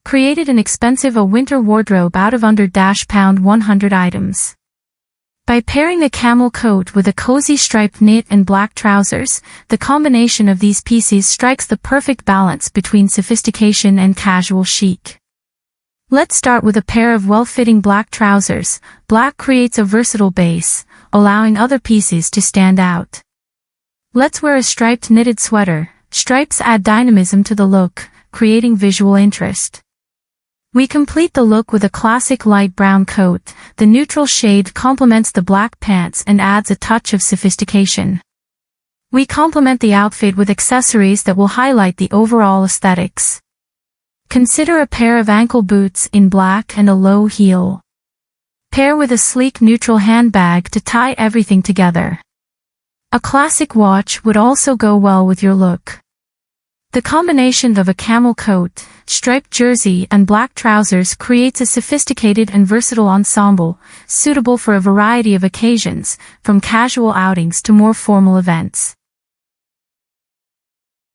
created an expensive winter wardrobe out of under -100 items. By pairing a camel coat with a cozy striped knit and black trousers, the combination of these pieces strikes the perfect balance between sophistication and casual chic. Let's start with a pair of well-fitting black trousers. Black creates a versatile base, allowing other pieces to stand out. Let's wear a striped knitted sweater. Stripes add dynamism to the look, creating visual interest. We complete the look with a classic light brown coat. The neutral shade complements the black pants and adds a touch of sophistication. We complement the outfit with accessories that will highlight the overall aesthetics. Consider a pair of ankle boots in black and a low heel. Pair with a sleek neutral handbag to tie everything together. A classic watch would also go well with your look. The combination of a camel coat, striped jersey and black trousers creates a sophisticated and versatile ensemble, suitable for a variety of occasions, from casual outings to more formal events.